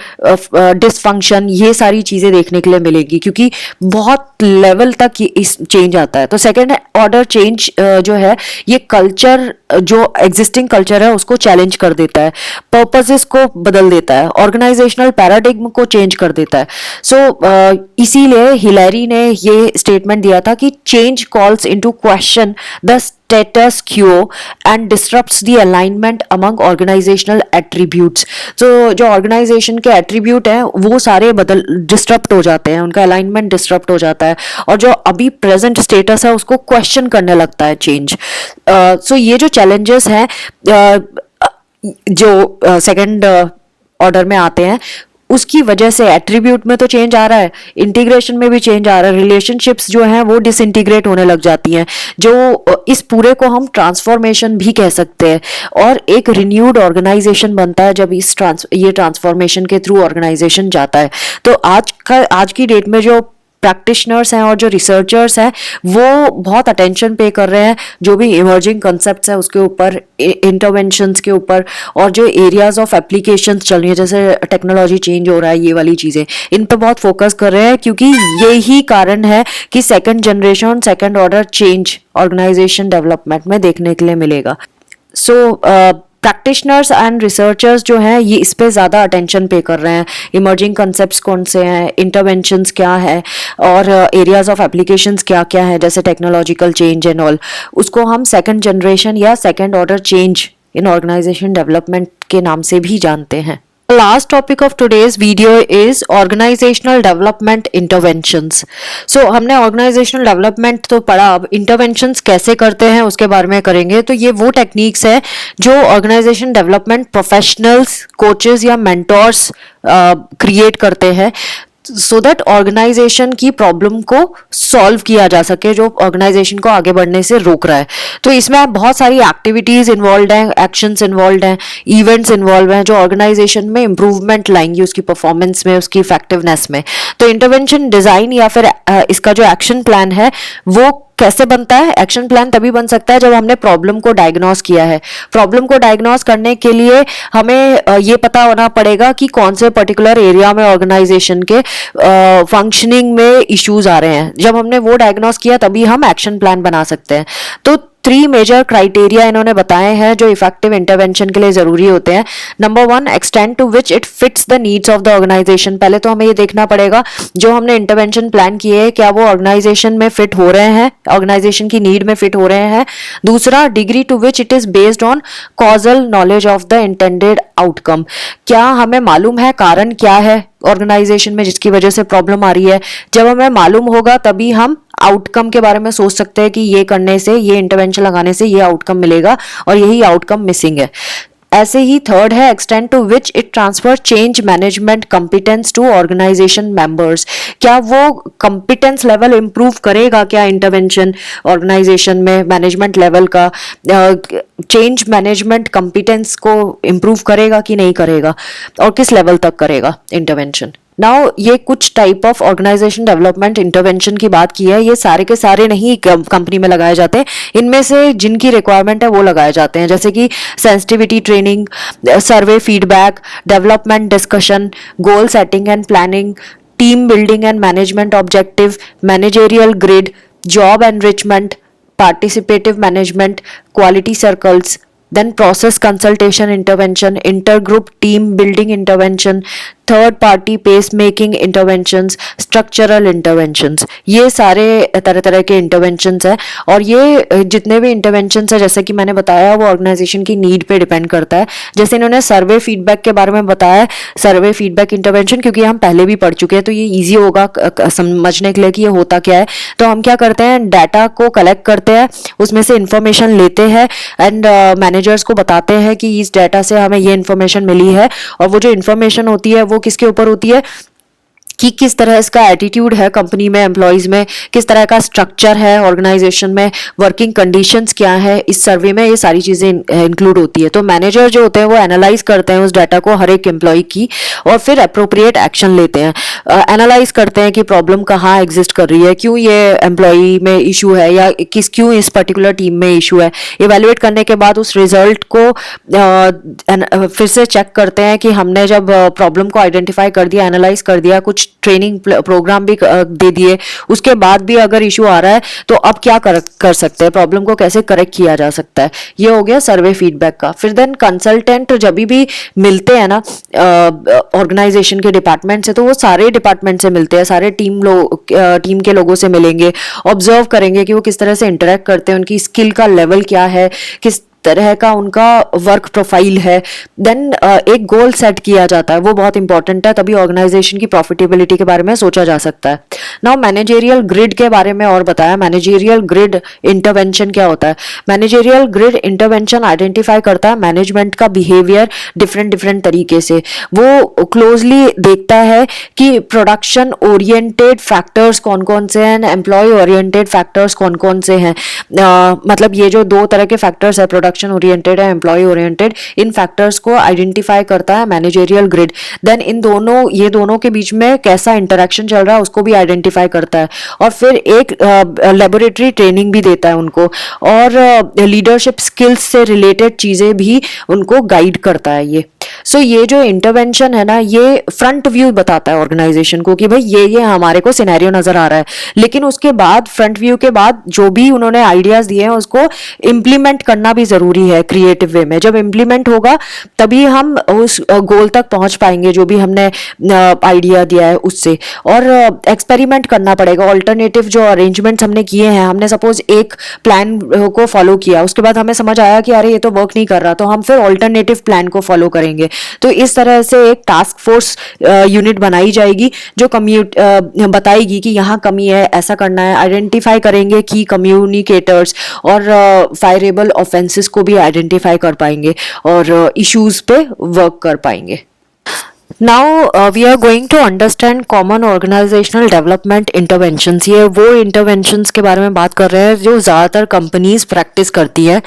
डिसफंक्शन, ये सारी चीज़ें देखने के लिए मिलेगी क्योंकि बहुत लेवल तक इस चेंज आता है। तो सेकेंड ऑर्डर चेंज जो है ये कल्चर, जो एग्जिस्टिंग कल्चर है उसको चैलेंज कर देता है, पर्पसेस को बदल देता है, ऑर्गेनाइजेशनल पैराडिग्म को चेंज कर देता है। सो इसीलिए हिलैरी ने ये स्टेटमेंट दिया था कि change calls into question the status quo and disturbs the alignment among organisational attributes. तो जो ऑर्गेनाइजेशन के एट्रीब्यूट हैं वो सारे डिस्टर्ब हो जाते हैं, उनका अलाइनमेंट डिस्टर्ब हो जाता है और जो अभी प्रेजेंट स्टेटस है उसको क्वेश्चन करने लगता है चेंज। सो ये जो चैलेंजेस हैं जो सेकेंड ऑर्डर में आते हैं उसकी वजह से एट्रीब्यूट में तो चेंज आ रहा है, इंटीग्रेशन में भी चेंज आ रहा है, रिलेशनशिप्स जो हैं वो डिसइंटीग्रेट होने लग जाती हैं, जो इस पूरे को हम ट्रांसफॉर्मेशन भी कह सकते हैं। और एक रिन्यूड ऑर्गेनाइजेशन बनता है जब ये ट्रांसफॉर्मेशन के थ्रू ऑर्गेनाइजेशन जाता है। तो आज की डेट में जो प्रैक्टिशनर्स हैं और जो रिसर्चर्स हैं वो बहुत अटेंशन पे कर रहे हैं जो भी इमर्जिंग कॉन्सेप्ट्स हैं उसके ऊपर, इंटरवेंशंस के ऊपर, और जो एरियाज ऑफ एप्लीकेशंस चल रही है जैसे टेक्नोलॉजी चेंज हो रहा है, ये वाली चीज़ें इन पर बहुत फोकस कर रहे हैं क्योंकि यही कारण है कि second generation second order change organisation development में देखने के लिए मिलेगा। सो प्रैक्टिशनर्स एंड रिसर्चर्स जो हैं ये इस पे ज़्यादा अटेंशन पे कर रहे हैं, इमर्जिंग कंसेप्ट्स कौन से हैं, इंटरवेंशंस क्या है और एरियाज ऑफ एप्लीकेशंस क्या क्या है, जैसे टेक्नोलॉजिकल चेंज एंड ऑल, उसको हम सेकंड जनरेशन या second order change in organisation development के नाम से भी जानते हैं। Last topic of today's video is organizational development interventions. So हमने organizational development तो पढ़ा, अब interventions कैसे करते हैं उसके बारे में करेंगे। तो ये वो टेक्निक्स है जो organization development professionals, coaches या mentors क्रिएट करते हैं सो दैट ऑर्गेनाइजेशन की प्रॉब्लम को सॉल्व किया जा सके जो ऑर्गेनाइजेशन को आगे बढ़ने से रोक रहा है। तो इसमें बहुत सारी एक्टिविटीज इन्वॉल्व हैं, एक्शंस इन्वॉल्व हैं, इवेंट्स इन्वॉल्व हैं जो ऑर्गेनाइजेशन में इंप्रूवमेंट लाएंगी उसकी परफॉर्मेंस में, उसकी इफेक्टिवनेस में। तो इंटरवेंशन डिजाइन या फिर इसका जो एक्शन प्लान है वो कैसे बनता है? एक्शन प्लान तभी बन सकता है जब हमने प्रॉब्लम को डायग्नोस किया है। प्रॉब्लम को डायग्नोस करने के लिए हमें ये पता होना पड़ेगा कि कौन से पर्टिकुलर एरिया में ऑर्गेनाइजेशन के फंक्शनिंग में इश्यूज आ रहे हैं। जब हमने वो डायग्नोस किया तभी हम एक्शन प्लान बना सकते हैं। तो 3 मेजर क्राइटेरिया इन्होंने बताए हैं जो इफेक्टिव इंटरवेंशन के लिए जरूरी होते हैं। Number 1, extend to which it fits the needs of the organisation. पहले तो हमें ये देखना पड़ेगा जो हमने इंटरवेंशन प्लान किए हैं क्या वो ऑर्गेनाइजेशन में फिट हो रहे हैं, ऑर्गेनाइजेशन की नीड में फिट हो रहे हैं। दूसरा, degree to which it is based on causal knowledge of the intended outcome. क्या हमें मालूम है कारण क्या है ऑर्गेनाइजेशन में जिसकी वजह से प्रॉब्लम आ रही है। जब हमें मालूम होगा तभी हम आउटकम के बारे में सोच सकते हैं कि ये करने से, ये इंटरवेंशन लगाने से ये आउटकम मिलेगा और यही आउटकम मिसिंग है। ऐसे ही थर्ड है, extend to which it transfer change management competence to organisation members. क्या वो कंपिटेंस लेवल इंप्रूव करेगा क्या इंटरवेंशन ऑर्गेनाइजेशन में, मैनेजमेंट लेवल का चेंज मैनेजमेंट कंपिटेंस को इंप्रूव करेगा कि नहीं करेगा और किस लेवल तक करेगा इंटरवेंशन। नाउ ये कुछ type of organisation development intervention की बात की है। ये सारे के सारे नहीं कंपनी में लगाए जाते हैं, इनमें से जिनकी रिक्वायरमेंट है वो लगाए जाते हैं, जैसे कि sensitivity training, survey feedback, development discussion, goal setting and planning, team building and management objective, managerial grid, job enrichment, participative management, quality circles, then process consultation intervention, intergroup team building intervention, third party peace making interventions, structural interventions. ये सारे तरह तरह के interventions हैं और ये जितने भी इंटरवेंशंस हैं जैसे कि मैंने बताया वो ऑर्गेनाइजेशन की नीड पे डिपेंड करता है। जैसे इन्होंने सर्वे फीडबैक के बारे में बताया, सर्वे फीडबैक इंटरवेंशन क्योंकि हम पहले भी पढ़ चुके हैं तो ये ईजी होगा समझने के लिए कि ये होता क्या है। तो हम क्या करते हैं, डाटा को कलेक्ट करते हैं, उसमें से इंफॉर्मेशन लेते हैं एंड मैनेजर्स को बताते हैं कि इस डाटा से हमें ये इन्फॉर्मेशन मिली है और वो जो इन्फॉर्मेशन होती है वो किसके ऊपर होती है कि किस तरह इसका एटीट्यूड है कंपनी में, एम्प्लॉयज में, किस तरह का स्ट्रक्चर है ऑर्गेनाइजेशन में, वर्किंग कंडीशंस क्या है। इस सर्वे में ये सारी चीजें इंक्लूड होती है। तो मैनेजर जो होते हैं वो एनालाइज करते हैं उस डाटा को, हर एक एम्प्लॉय की, और फिर अप्रोप्रिएट एक्शन लेते हैं। एनालाइज करते हैं कि प्रॉब्लम कहाँ एग्जिस्ट कर रही है, क्यों ये एम्प्लॉय में इशू है या क्यों इस पर्टिकुलर टीम में इशू है। इवेल्युएट करने के बाद उस रिजल्ट को फिर से चेक करते हैं कि हमने जब प्रॉब्लम को आइडेंटिफाई कर दिया, एनालाइज कर दिया, कुछ ट्रेनिंग प्रोग्राम भी दे दिए, उसके बाद भी अगर इशू आ रहा है तो अब क्या कर सकते हैं, प्रॉब्लम को कैसे करेक्ट किया जा सकता है। ये हो गया सर्वे फीडबैक का। फिर देन कंसल्टेंट जब भी मिलते हैं ना ऑर्गेनाइजेशन के डिपार्टमेंट से, तो वो सारे डिपार्टमेंट से मिलते हैं, सारे टीम के लोगों से मिलेंगे, ऑब्जर्व करेंगे कि वो किस तरह से इंटरेक्ट करते हैं, उनकी स्किल का लेवल क्या है, किस तरह का उनका वर्क प्रोफाइल है। देन एक गोल सेट किया जाता है, वो बहुत इंपॉर्टेंट है, तभी ऑर्गेनाइजेशन की प्रॉफिटेबिलिटी के बारे में सोचा जा सकता है। नाउ मैनेजेरियल ग्रिड के बारे में और बताया। मैनेजेरियल ग्रिड इंटरवेंशन क्या होता है। मैनेजेरियल ग्रिड इंटरवेंशन आइडेंटिफाई करता है मैनेजमेंट का बिहेवियर डिफरेंट तरीके से। वो क्लोजली देखता है कि प्रोडक्शन ओरिएंटेड फैक्टर्स कौन कौन से हैं, एम्प्लॉय ओरिएंटेड फैक्टर्स कौन कौन से हैं। मतलब ये जो दो तरह के फैक्टर्स है, प्रोडक्शन ओरिएंटेड है, एम्प्लॉय ओरिएंटेड, इन फैक्टर्स को आइडेंटिफाई करता है मैनेजेरियल ग्रिड। देन ये दोनों के बीच में कैसा इंटरेक्शन चल रहा है उसको भी आइडेंटिफाई करता है और फिर एक लेबोरेटरी ट्रेनिंग भी देता है उनको, और लीडरशिप स्किल्स से रिलेटेड चीजें भी उनको गाइड करता है ये। सो ये जो इंटरवेंशन है ना, ये फ्रंट व्यू बताता है ऑर्गेनाइजेशन को कि भाई ये हमारे को सिनेरियो नजर आ रहा है, लेकिन उसके बाद फ्रंट व्यू के बाद जो भी उन्होंने आइडियाज दिए हैं उसको इम्प्लीमेंट करना भी जरूरी है क्रिएटिव वे में। जब इम्प्लीमेंट होगा तभी हम उस गोल तक पहुंच पाएंगे जो भी हमने आइडिया दिया है उससे। और एक्सपेरिमेंट करना पड़ेगा, ऑल्टरनेटिव जो अरेंजमेंट्स हमने किए हैं, हमने सपोज एक प्लान को फॉलो किया, उसके बाद हमें समझ आया कि अरे ये तो वर्क नहीं कर रहा, तो हम फिर ऑल्टरनेटिव प्लान को फॉलो करेंगे। तो इस तरह से एक टास्क फोर्स यूनिट बनाई जाएगी जो बताएगी कि यहाँ कमी है, ऐसा करना है। आइडेंटिफाई करेंगे की कम्युनिकेटर्स और फायरेबल ऑफेंसेस को भी आइडेंटिफाई कर पाएंगे और इश्यूज पे वर्क कर पाएंगे। Now we are going to understand common organizational development interventions। ये वो interventions के बारे में बात कर रहे हैं जो ज़्यादातर कंपनीज प्रैक्टिस करती है।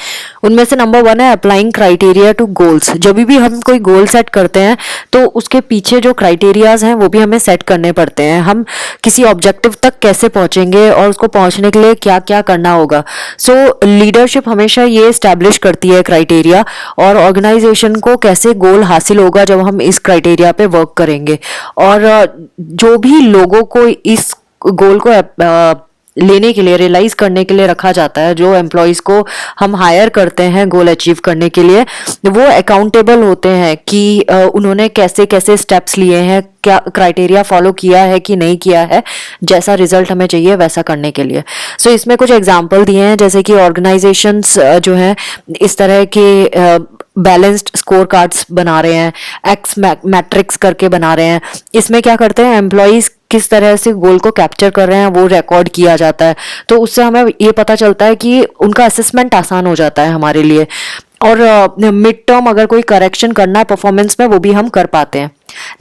उनमें से नंबर 1 है अप्लाइंग क्राइटेरिया टू गोल्स। जब भी हम कोई गोल सेट करते हैं तो उसके पीछे जो क्राइटेरियाज हैं वो भी हमें सेट करने पड़ते हैं। हम किसी ऑब्जेक्टिव तक कैसे पहुंचेंगे और उसको पहुंचने के लिए क्या क्या करना होगा। सो लीडरशिप हमेशा ये इस्टेब्लिश करती है क्राइटेरिया, और ऑर्गेनाइजेशन को कैसे गोल हासिल होगा जब हम इस क्राइटेरिया पे वर्क करेंगे। और जो भी लोगों को इस गोल को लेने के लिए, रियलाइज करने के लिए रखा जाता है। जो एम्प्लॉयज को हम हायर करते हैं गोल अचीव करने के लिए, वो अकाउंटेबल होते हैं कि उन्होंने कैसे कैसे स्टेप्स लिए हैं, क्या क्राइटेरिया फॉलो किया है कि नहीं किया है, जैसा रिजल्ट हमें चाहिए वैसा करने के लिए। सो इसमें कुछ एग्जांपल दिए हैं, जैसे कि ऑर्गेनाइजेशंस जो हैं इस तरह के बैलेंस्ड स्कोर कार्ड्स बना रहे हैं, एक्स मैट्रिक्स करके बना रहे हैं। इसमें क्या करते हैं, एम्प्लॉयज किस तरह से गोल को कैप्चर कर रहे हैं वो रिकॉर्ड किया जाता है, तो उससे हमें ये पता चलता है कि उनका असेसमेंट आसान हो जाता है हमारे लिए। और मिड टर्म अगर कोई करेक्शन करना है परफॉर्मेंस में, वो भी हम कर पाते हैं।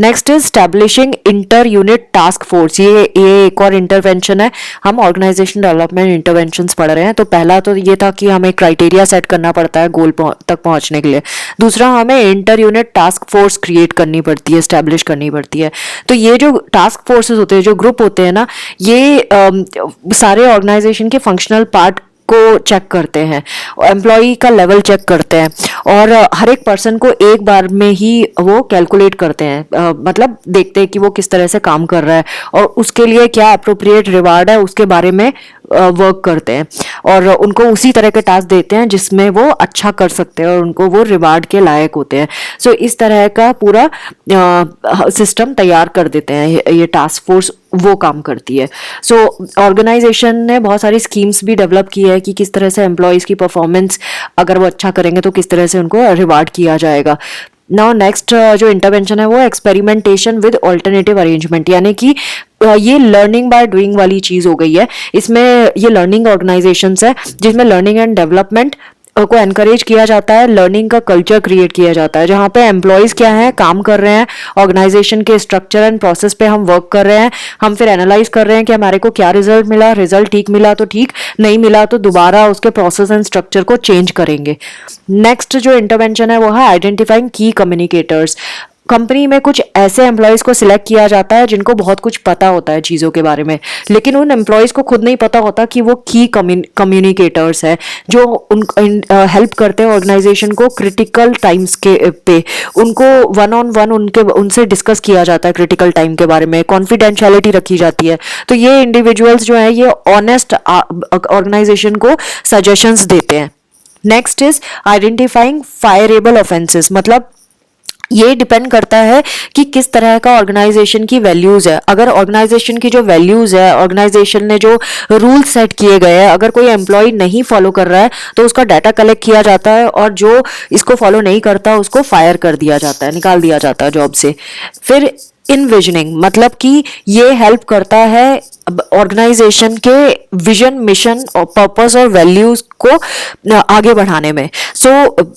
Next is establishing inter unit task force. ये एक और इंटरवेंशन है। हम ऑर्गेनाइजेशन डेवलपमेंट इंटरवेंशंस पढ़ रहे हैं। तो पहला तो ये था कि हमें क्राइटेरिया सेट करना पड़ता है गोल तक पहुंचने के लिए। दूसरा, हमें inter unit task force create करनी पड़ती है, स्टैब्लिश करनी पड़ती है। तो ये जो टास्क फोर्सेस होते हैं, जो ग्रुप होते हैं ना, ये सारे ऑर्गेनाइजेशन के फंक्शनल पार्ट को चेक करते हैं, एम्प्लॉय का लेवल चेक करते हैं, और हर एक पर्सन को एक बार में ही वो कैलकुलेट करते हैं, मतलब देखते हैं कि वो किस तरह से काम कर रहा है और उसके लिए क्या अप्रोप्रिएट रिवार्ड है, उसके बारे में वर्क करते हैं और उनको उसी तरह के टास्क देते हैं जिसमें वो अच्छा कर सकते हैं और उनको वो रिवार्ड के लायक होते हैं। सो इस तरह का पूरा सिस्टम तैयार कर देते हैं, ये टास्क फोर्स वो काम करती है। सो ऑर्गेनाइजेशन ने बहुत सारी स्कीम्स भी डेवलप की है कि किस तरह से एम्प्लॉयज़ की परफॉर्मेंस अगर वो अच्छा करेंगे तो किस तरह से उनको रिवार्ड किया जाएगा। नाउ नेक्स्ट जो इंटरवेंशन है वो एक्सपेरिमेंटेशन विद ऑल्टरनेटिव अरेंजमेंट, यानी कि ये लर्निंग बाय डूइंग वाली चीज हो गई है। इसमें ये लर्निंग ऑर्गेनाइजेशंस है जिसमें लर्निंग एंड डेवलपमेंट को एनकरेज किया जाता है, लर्निंग का कल्चर क्रिएट किया जाता है, जहाँ पे एम्प्लॉयज क्या है, काम कर रहे हैं, ऑर्गेनाइजेशन के स्ट्रक्चर एंड प्रोसेस पे हम वर्क कर रहे हैं, हम फिर एनालाइज कर रहे हैं कि हमारे को क्या रिजल्ट मिला, रिजल्ट ठीक मिला तो ठीक, नहीं मिला तो दोबारा उसके प्रोसेस एंड स्ट्रक्चर को चेंज करेंगे। नेक्स्ट जो इंटरवेंशन है वो है आइडेंटिफाइंग की कम्युनिकेटर्स। कंपनी में कुछ ऐसे एम्प्लॉयज को सिलेक्ट किया जाता है जिनको बहुत कुछ पता होता है चीज़ों के बारे में, लेकिन उन एम्प्लॉयज को खुद नहीं पता होता कि वो की कम्युनिकेटर्स है जो उन हेल्प करते हैं ऑर्गेनाइजेशन को क्रिटिकल टाइम्स के पे। उनको वन ऑन वन उनसे डिस्कस किया जाता है क्रिटिकल टाइम के बारे में, कॉन्फिडेंशियलिटी रखी जाती है। तो ये इंडिविजुअल्स जो है ये ऑनेस्ट ऑर्गेनाइजेशन को सजेशंस देते हैं। नेक्स्ट इज आइडेंटिफाइंग फायरेबल ऑफेंसेस, मतलब ये डिपेंड करता है कि किस तरह का ऑर्गेनाइजेशन की वैल्यूज है। अगर ऑर्गेनाइजेशन की जो वैल्यूज है, ऑर्गेनाइजेशन ने जो रूल सेट किए गए हैं, अगर कोई एम्प्लॉय नहीं फॉलो कर रहा है तो उसका डाटा कलेक्ट किया जाता है और जो इसको फॉलो नहीं करता उसको फायर कर दिया जाता है, निकाल दिया जाता है जॉब से। फिर इनविजनिंग, मतलब कि ये हेल्प करता है ऑर्गेनाइजेशन के विजन, मिशन और पर्पस और वैल्यूज को आगे बढ़ाने में। सो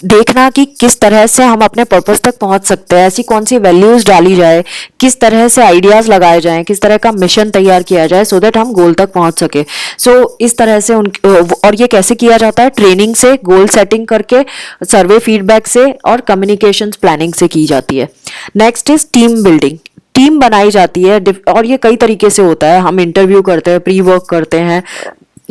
देखना कि किस तरह से हम अपने पर्पस तक पहुंच सकते हैं, ऐसी कौन सी वैल्यूज डाली जाए, किस तरह से आइडियाज लगाए जाएं, किस तरह का मिशन तैयार किया जाए सो दैट हम गोल तक पहुंच सके। सो इस तरह से और ये कैसे किया जाता है, ट्रेनिंग से, गोल सेटिंग करके, सर्वे फीडबैक से और कम्युनिकेशन प्लानिंग से की जाती है। Next is team building. Team बनाई जाती है और ये कई तरीके से होता है। हम इंटरव्यू करते हैं, प्री वर्क करते हैं,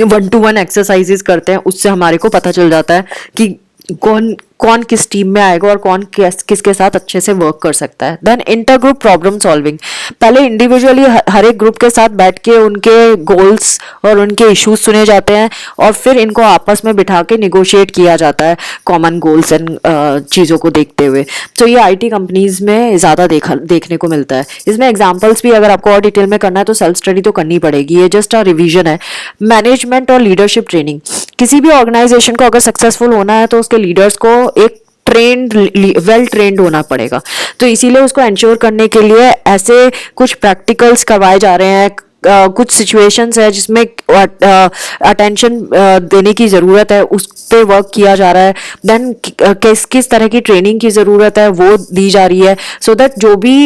1-to-1 एक्सरसाइजेस करते हैं, उससे हमारे को पता चल जाता है कि कौन कौन किस टीम में आएगा और कौन किसके साथ अच्छे से वर्क कर सकता है। Then inter group problem solving, पहले इंडिविजुअली हर एक ग्रुप के साथ बैठ के उनके गोल्स और उनके इश्यूज सुने जाते हैं और फिर इनको आपस में बिठा के निगोशिएट किया जाता है कॉमन गोल्स एंड चीज़ों को देखते हुए। तो ये आईटी कंपनीज में ज़्यादा देखने को मिलता है। इसमें एग्जाम्पल्स भी अगर आपको और डिटेल में करना है तो सेल्फ स्टडी तो करनी पड़ेगी, ये जस्ट अ रिविजन है। मैनेजमेंट और लीडरशिप ट्रेनिंग, किसी भी ऑर्गेनाइजेशन को अगर सक्सेसफुल होना है तो उसके लीडर्स को एक वेल ट्रेंड होना पड़ेगा। तो इसीलिए उसको एंश्योर करने के लिए ऐसे कुछ प्रैक्टिकल्स करवाए जा रहे हैं, कुछ सिचुएशंस है जिसमें अटेंशन देने की ज़रूरत है, उस पे वर्क किया जा रहा है। देन किस तरह की ट्रेनिंग की ज़रूरत है वो दी जा रही है, सो दैट जो भी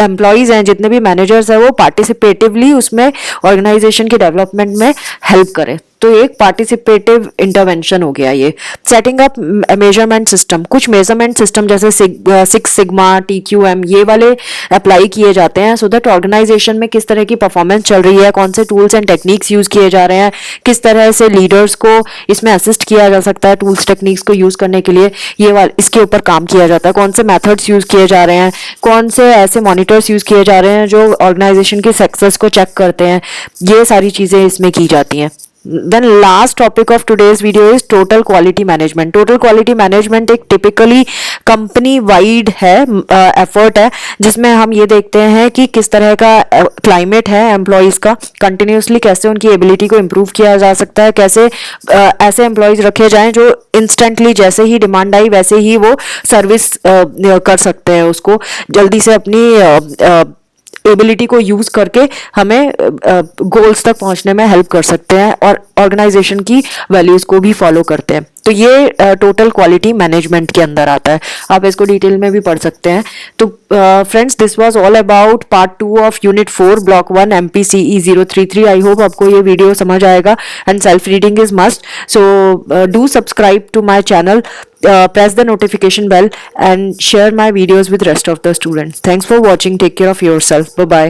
एम्प्लॉयज़ हैं, जितने भी मैनेजर्स हैं, वो पार्टिसिपेटिवली उसमें ऑर्गेनाइजेशन के डेवलपमेंट में हेल्प करें। तो एक पार्टिसिपेटिव इंटरवेंशन हो गया ये। सेटिंग अप मेजरमेंट सिस्टम, कुछ मेजरमेंट सिस्टम जैसे सिक्स सिग्मा, TQM, ये वाले अप्लाई किए जाते हैं सो दैट ऑर्गेनाइजेशन में किस तरह की परफॉर्मेंस चल रही है, कौन से टूल्स एंड टेक्निक्स यूज किए जा रहे हैं, किस तरह से लीडर्स को इसमें असिस्ट किया जा सकता है टूल्स टेक्निक्स को यूज करने के लिए, ये वाले इसके ऊपर काम किया जाता है। कौन से मेथड्स यूज किए जा रहे हैं, कौन से ऐसे मॉनिटर्स यूज किए जा रहे हैं जो ऑर्गेनाइजेशन की सक्सेस को चेक करते हैं, ये सारी चीजें इसमें की जाती हैं। Then last topic of today's video is total quality management. Total quality management एक typically company wide है effort है जिसमें हम ये देखते हैं कि किस तरह का climate है employees का, continuously कैसे उनकी ability को improve किया जा सकता है, कैसे ऐसे employees रखे जाएं जो instantly जैसे ही demand आई वैसे ही वो service कर सकते हैं, उसको जल्दी से अपनी एबिलिटी को यूज करके हमें गोल्स तक पहुंचने में हेल्प कर सकते हैं और ऑर्गेनाइजेशन की वैल्यूज को भी फॉलो करते हैं। तो ये टोटल क्वालिटी मैनेजमेंट के अंदर आता है, आप इसको डिटेल में भी पढ़ सकते हैं। तो friends, this was all about part 2 of unit 4 block 1 MPCE 033। I hope आपको ये वीडियो समझ आएगा and self reading is must, so do subscribe to my channel, press the notification bell and share my videos with rest of the students. Thanks for watching. Take care of yourself. Bye bye.